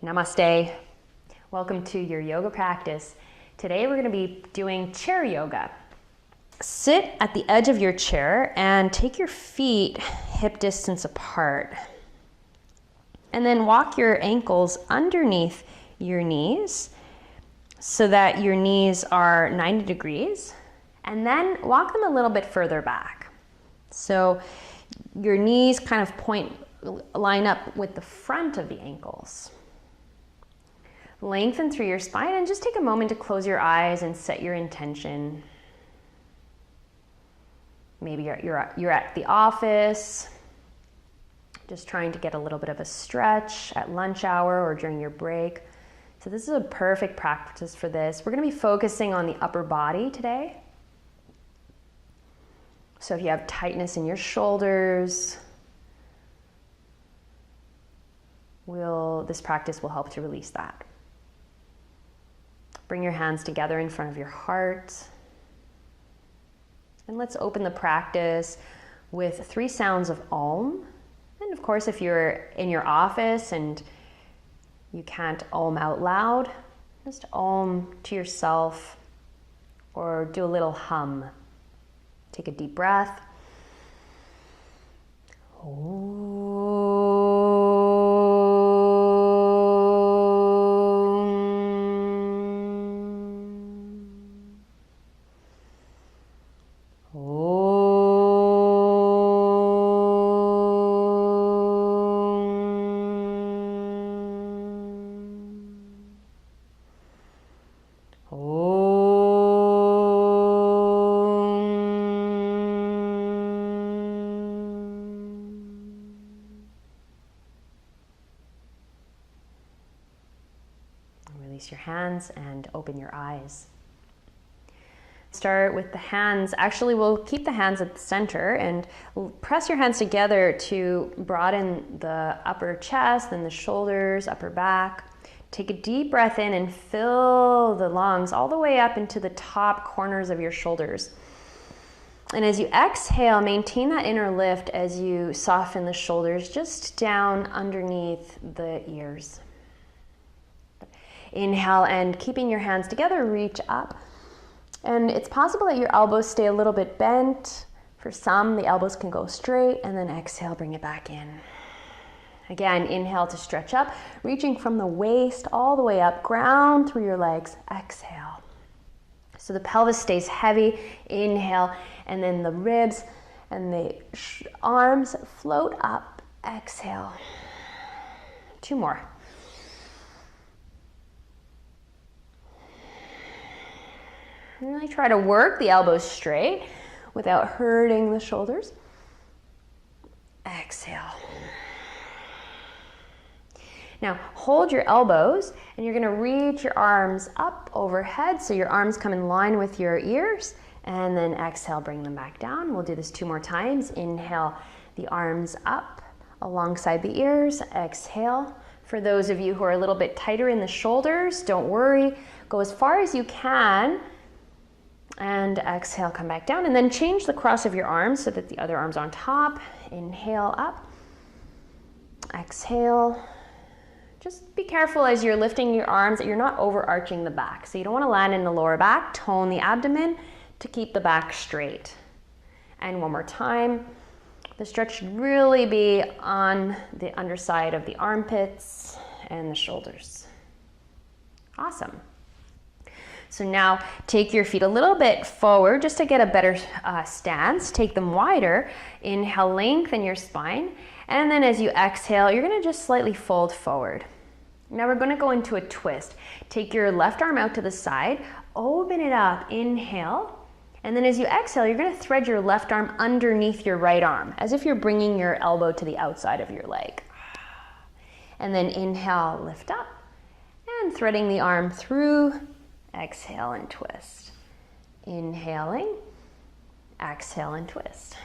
Namaste. Welcome to your yoga practice. Today we're going to be doing chair yoga. Sit at the edge of your chair and take your feet hip distance apart. And then walk your ankles underneath your knees so that your knees are 90 degrees. And then walk them a little bit further back. So your knees kind of line up with the front of the ankles. Lengthen through your spine and just take a moment to close your eyes and set your intention. Maybe you're at the office, just trying to get a little bit of a stretch at lunch hour or during your break. So this is a perfect practice for this. We're going to be focusing on the upper body today. So if you have tightness in your shoulders, this practice will help to release that. Bring your hands together in front of your heart. And let's open the practice with 3 sounds of Om. And of course, if you're in your office and you can't Om out loud, just Om to yourself or do a little hum. Take a deep breath. Om. Release your hands and open your eyes. Start with the hands. Actually, we'll keep the hands at the center and press your hands together to broaden the upper chest and the shoulders, upper back. Take a deep breath in and fill the lungs all the way up into the top corners of your shoulders. And as you exhale, maintain that inner lift as you soften the shoulders just down underneath the ears. Inhale, and keeping your hands together, reach up. And it's possible that your elbows stay a little bit bent. For some, the elbows can go straight, and then exhale, bring it back in. Again, inhale to stretch up, reaching from the waist all the way up, ground through your legs, exhale. So the pelvis stays heavy, inhale, and then the ribs and the arms float up, exhale. 2 more. Really try to work the elbows straight without hurting the shoulders. Exhale. Now hold your elbows and you're going to reach your arms up overhead so your arms come in line with your ears, and then exhale, bring them back down. We'll do this 2 more times. Inhale, the arms up alongside the ears. Exhale. For those of you who are a little bit tighter in the shoulders, don't worry. Go as far as you can. And exhale, come back down, and then change the cross of your arms so that the other arm's on top. Inhale up, exhale. Just be careful as you're lifting your arms that you're not overarching the back. So you don't want to land in the lower back. Tone the abdomen to keep the back straight. And 1 more time. The stretch should really be on the underside of the armpits and the shoulders. Awesome. So now take your feet a little bit forward just to get a better stance. Take them wider. Inhale, lengthen your spine. And then as you exhale, you're going to just slightly fold forward. Now we're going to go into a twist. Take your left arm out to the side. Open it up. Inhale. And then as you exhale, you're going to thread your left arm underneath your right arm, as if you're bringing your elbow to the outside of your leg. And then inhale, lift up. And threading the arm through. Exhale and twist. Inhaling, exhale and twist.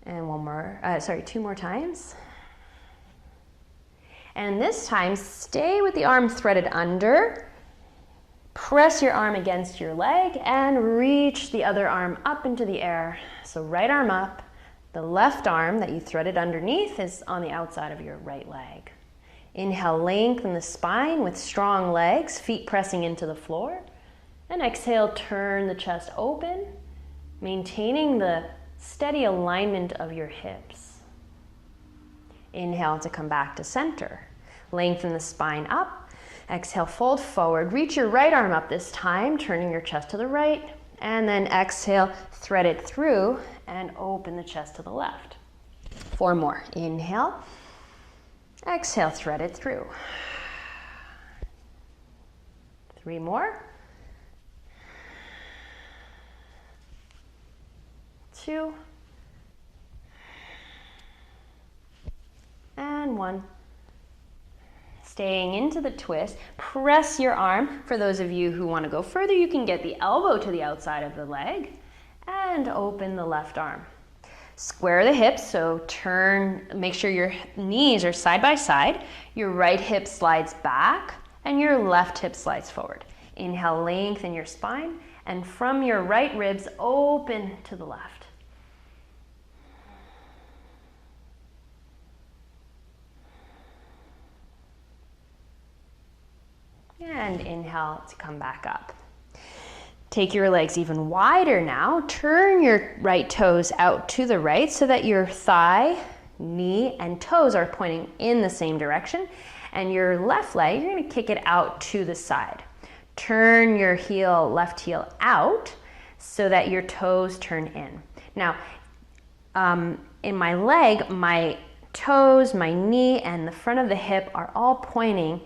And 2 more times. And this time, stay with the arm threaded under. Press your arm against your leg and reach the other arm up into the air. So right arm up, the left arm that you threaded underneath is on the outside of your right leg. Inhale, lengthen the spine with strong legs, feet pressing into the floor. And exhale, turn the chest open, maintaining the steady alignment of your hips. Inhale to come back to center. Lengthen the spine up. Exhale, fold forward. Reach your right arm up this time, turning your chest to the right. And then exhale, thread it through and open the chest to the left. 4 more. Inhale. Exhale, thread it through. 3 more. 2. And 1. Staying into the twist, press your arm. For those of you who want to go further, you can get the elbow to the outside of the leg and open the left arm. Square the hips, so make sure your knees are side by side. Your right hip slides back and your left hip slides forward. Inhale, lengthen your spine, and from your right ribs, open to the left. And inhale to come back up. Take your legs even wider now. Turn your right toes out to the right so that your thigh, knee, and toes are pointing in the same direction. And your left leg, you're going to kick it out to the side. Turn your left heel out so that your toes turn in. Now, in my leg, my toes, my knee, and the front of the hip are all pointing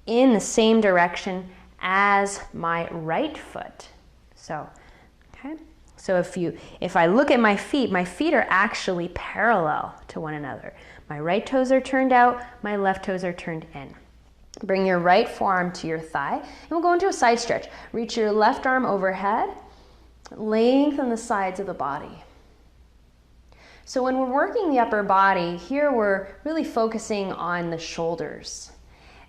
in the same direction as my right foot. So if I look at my feet are actually parallel to one another. My right toes are turned out, my left toes are turned in. Bring your right forearm to your thigh, and we'll go into a side stretch. Reach your left arm overhead, lengthen the sides of the body. So when we're working the upper body, here we're really focusing on the shoulders.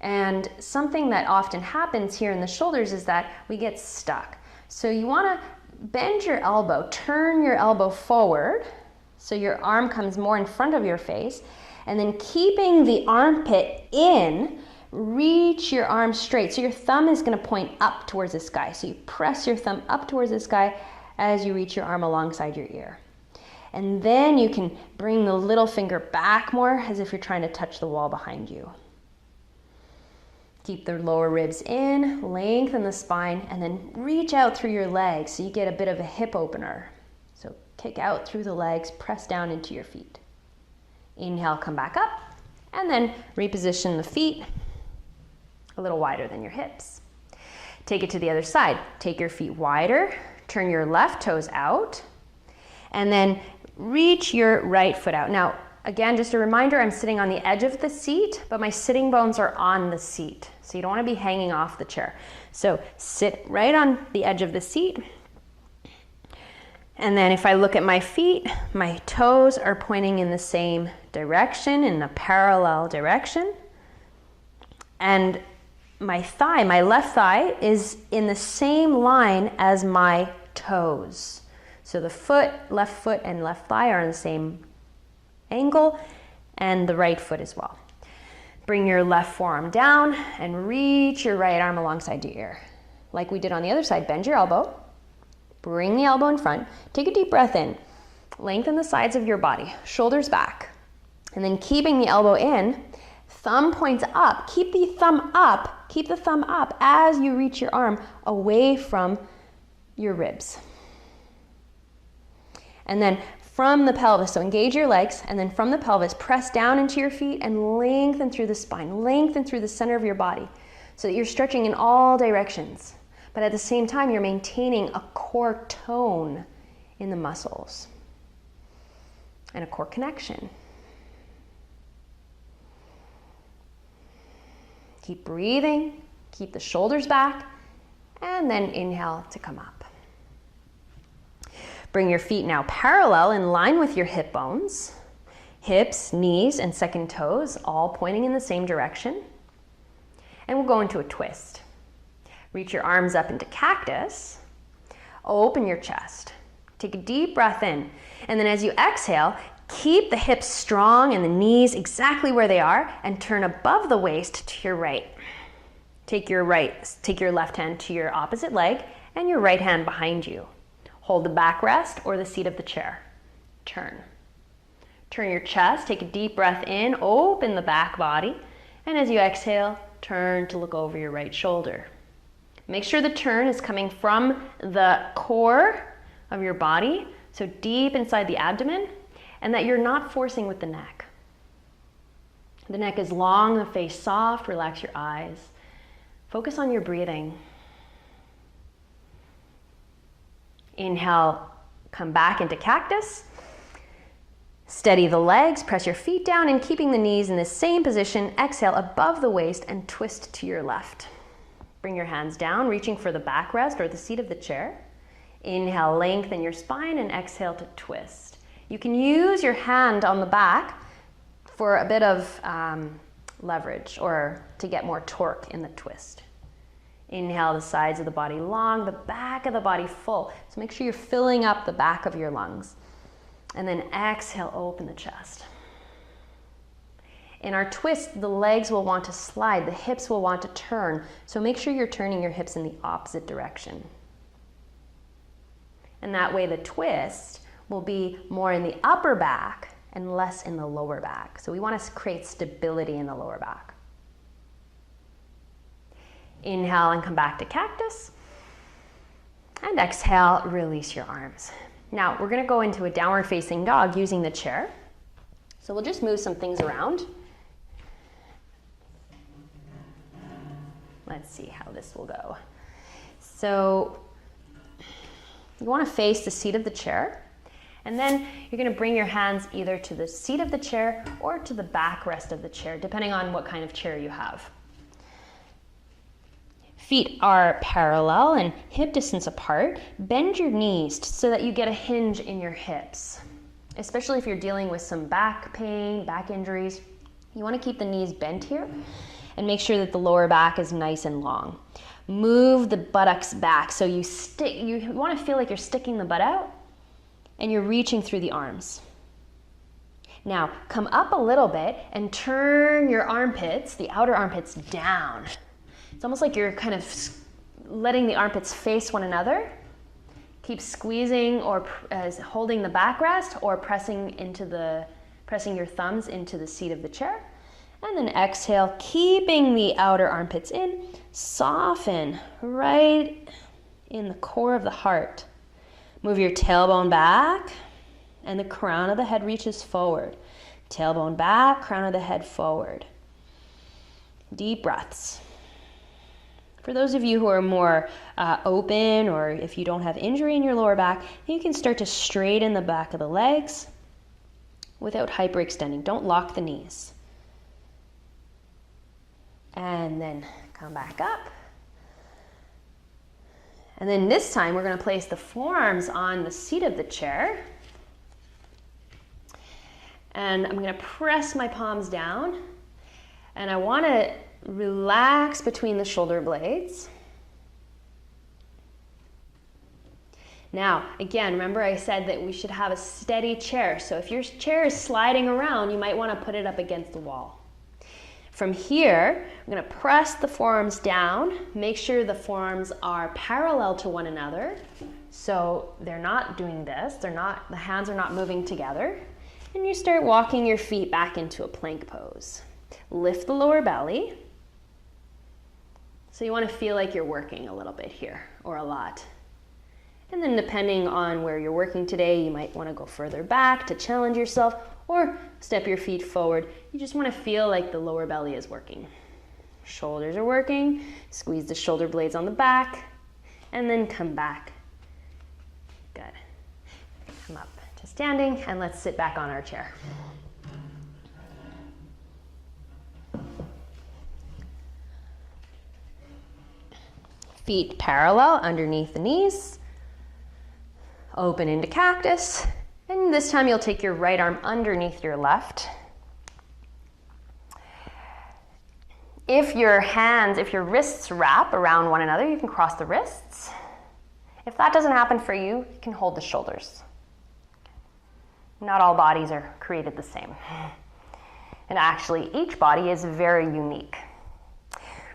And something that often happens here in the shoulders is that we get stuck. So you want to bend your elbow, turn your elbow forward so your arm comes more in front of your face, and then keeping the armpit in, reach your arm straight. So your thumb is going to point up towards the sky. So you press your thumb up towards the sky as you reach your arm alongside your ear. And then you can bring the little finger back more as if you're trying to touch the wall behind you. Keep the lower ribs in, lengthen the spine, and then reach out through your legs so you get a bit of a hip opener. So kick out through the legs, press down into your feet. Inhale, come back up, and then reposition the feet a little wider than your hips. Take it to the other side. Take your feet wider, turn your left toes out, and then reach your right foot out. Now, again, just a reminder, I'm sitting on the edge of the seat, but my sitting bones are on the seat. So you don't want to be hanging off the chair. So sit right on the edge of the seat. And then if I look at my feet, my toes are pointing in the same direction, in a parallel direction. And my thigh, my left thigh, is in the same line as my toes. So the left foot and left thigh are in the same angle, and the right foot as well. Bring your left forearm down and reach your right arm alongside your ear. Like we did on the other side, bend your elbow, bring the elbow in front, take a deep breath in, lengthen the sides of your body, shoulders back, and then keeping the elbow in, thumb points up, keep the thumb up as you reach your arm away from your ribs. And then from the pelvis, so engage your legs, and then from the pelvis, press down into your feet and lengthen through the spine, lengthen through the center of your body so that you're stretching in all directions. But at the same time, you're maintaining a core tone in the muscles and a core connection. Keep breathing, keep the shoulders back, and then inhale to come up. Bring your feet now parallel in line with your hip bones. Hips, knees, and second toes all pointing in the same direction. And we'll go into a twist. Reach your arms up into cactus. Open your chest. Take a deep breath in. And then as you exhale, Keep the hips strong and the knees exactly where they are, and turn above the waist to your right. Take your left hand to your opposite leg and your right hand behind you. Hold the backrest or the seat of the chair. Turn. Turn your chest, take a deep breath in, open the back body, and as you exhale, turn to look over your right shoulder. Make sure the turn is coming from the core of your body, so deep inside the abdomen, and that you're not forcing with the neck. The neck is long, the face soft, relax your eyes. Focus on your breathing. Inhale, come back into cactus. Steady the legs, press your feet down, and keeping the knees in the same position, exhale above the waist and twist to your left. Bring your hands down, reaching for the backrest or the seat of the chair. Inhale, lengthen your spine, and exhale to twist. You can use your hand on the back for a bit of leverage or to get more torque in the twist. Inhale, the sides of the body long, the back of the body full. So make sure you're filling up the back of your lungs. And then exhale, open the chest. In our twist, the legs will want to slide, the hips will want to turn. So make sure you're turning your hips in the opposite direction. And that way the twist will be more in the upper back and less in the lower back. So we want to create stability in the lower back. Inhale and come back to cactus. And exhale, release your arms. Now we're going to go into a downward facing dog using the chair. So we'll just move some things around. Let's see how this will go. So you want to face the seat of the chair. And then you're going to bring your hands either to the seat of the chair or to the backrest of the chair, depending on what kind of chair you have. Feet are parallel and hip distance apart. Bend your knees so that you get a hinge in your hips. Especially if you're dealing with some back pain, back injuries, you want to keep the knees bent here and make sure that the lower back is nice and long. Move the buttocks back so you want to feel like you're sticking the butt out and you're reaching through the arms. Now, come up a little bit and turn your armpits, the outer armpits, down. It's almost like you're kind of letting the armpits face one another. Keep squeezing or holding the backrest or pressing your thumbs into the seat of the chair. And then exhale, keeping the outer armpits in. Soften right in the core of the heart. Move your tailbone back and the crown of the head reaches forward. Tailbone back, crown of the head forward. Deep breaths. For those of you who are more open, or if you don't have injury in your lower back, you can start to straighten the back of the legs without hyperextending. Don't lock the knees. And then come back up. And then this time we're going to place the forearms on the seat of the chair. And I'm going to press my palms down. And I want to relax between the shoulder blades. Now, again, remember I said that we should have a steady chair. So if your chair is sliding around, you might want to put it up against the wall. From here, I'm going to press the forearms down. Make sure the forearms are parallel to one another. So they're not doing this. The hands are not moving together. And you start walking your feet back into a plank pose. Lift the lower belly. So you want to feel like you're working a little bit here, or a lot. And then depending on where you're working today, you might want to go further back to challenge yourself, or step your feet forward. You just want to feel like the lower belly is working. Shoulders are working. Squeeze the shoulder blades on the back, and then come back. Good. Come up to standing, and let's sit back on our chair. Feet parallel underneath the knees. Open into cactus. And this time you'll take your right arm underneath your left. If your wrists wrap around one another, you can cross the wrists. If that doesn't happen for you, you can hold the shoulders. Not all bodies are created the same. And actually, each body is very unique.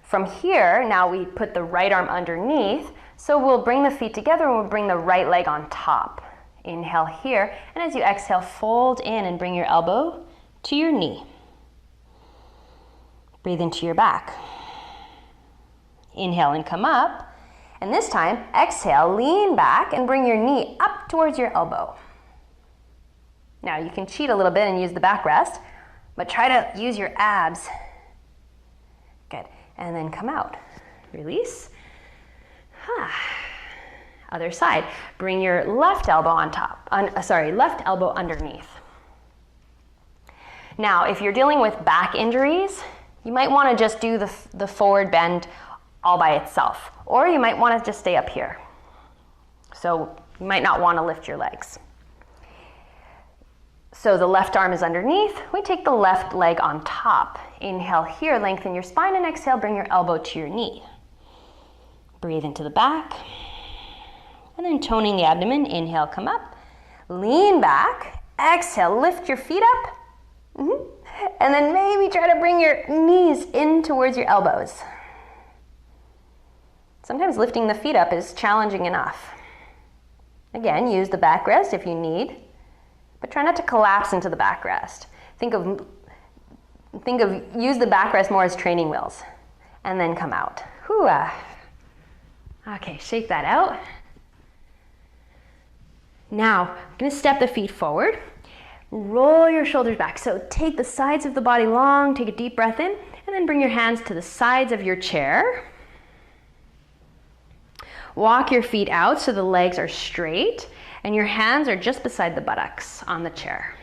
From here, now we put the right arm underneath, so we'll bring the feet together and we'll bring the right leg on top. Inhale here, and as you exhale, fold in and bring your elbow to your knee. Breathe into your back. Inhale and come up, and this time, exhale, lean back and bring your knee up towards your elbow. Now you can cheat a little bit and use the backrest, but try to use your abs. Good, and then come out. Release. Other side. Bring your left elbow on top. Left elbow underneath. Now, if you're dealing with back injuries, you might want to just do the forward bend all by itself, or you might want to just stay up here. So you might not want to lift your legs. So the left arm is underneath. We take the left leg on top. Inhale here, lengthen your spine, and exhale, bring your elbow to your knee. Breathe into the back. And then toning the abdomen, inhale, come up. Lean back. Exhale, lift your feet up. And then maybe try to bring your knees in towards your elbows. Sometimes lifting the feet up is challenging enough. Again, use the backrest if you need, but try not to collapse into the backrest. Use the backrest more as training wheels, and then come out. Okay, shake that out. Now, I'm going to step the feet forward. Roll your shoulders back. So take the sides of the body long, take a deep breath in, and then bring your hands to the sides of your chair. Walk your feet out so the legs are straight, and your hands are just beside the buttocks on the chair.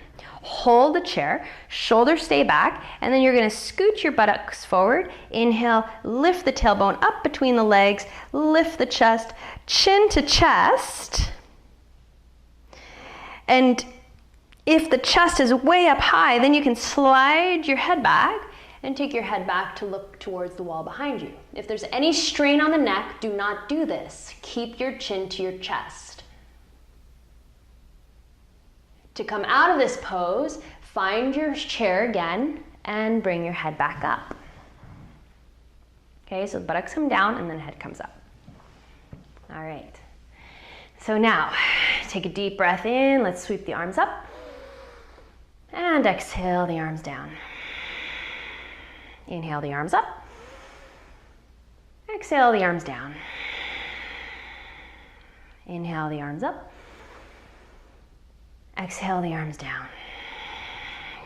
Hold the chair, shoulders stay back, and then you're going to scoot your buttocks forward. Inhale, lift the tailbone up between the legs, lift the chest, chin to chest. And if the chest is way up high, then you can slide your head back and take your head back to look towards the wall behind you. If there's any strain on the neck, do not do this. Keep your chin to your chest. To come out of this pose, find your chair again and bring your head back up. Okay, so the buttocks come down and then the head comes up. All right. So now, take a deep breath in. Let's sweep the arms up. And exhale the arms down. Inhale the arms up. Exhale the arms down. Inhale the arms up. Exhale the arms down.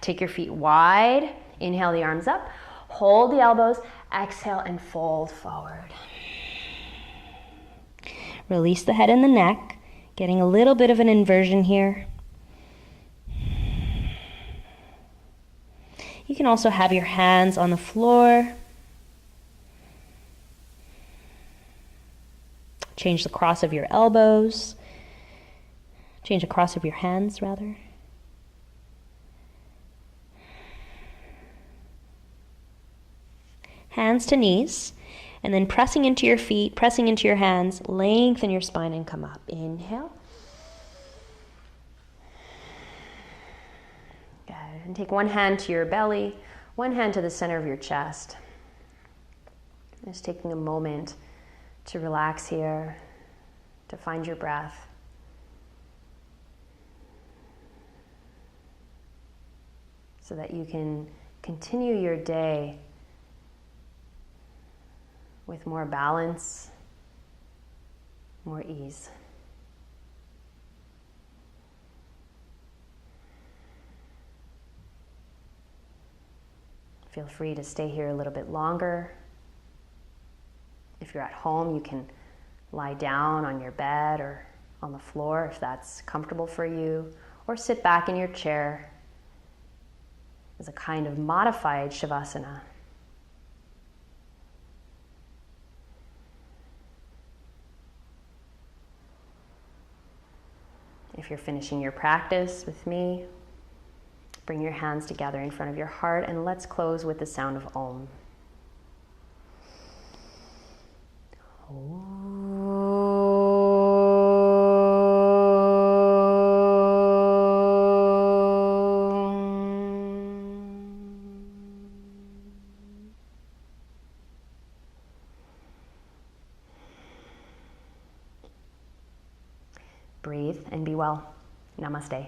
Take your feet wide. Inhale the arms up. Hold the elbows. Exhale and fold forward. Release the head and the neck. Getting a little bit of an inversion here. You can also have your hands on the floor. Change the cross of your elbows. Change the cross of your hands, rather. Hands to knees, and then pressing into your feet, pressing into your hands, lengthen your spine and come up. Inhale. Good. And take one hand to your belly, one hand to the center of your chest. Just taking a moment to relax here, to find your breath. So that you can continue your day with more balance, more ease. Feel free to stay here a little bit longer. If you're at home, you can lie down on your bed or on the floor if that's comfortable for you, or sit back in your chair as a kind of modified Shavasana. If you're finishing your practice with me, bring your hands together in front of your heart, and let's close with the sound of Om. Om. breathe, and be well. Namaste.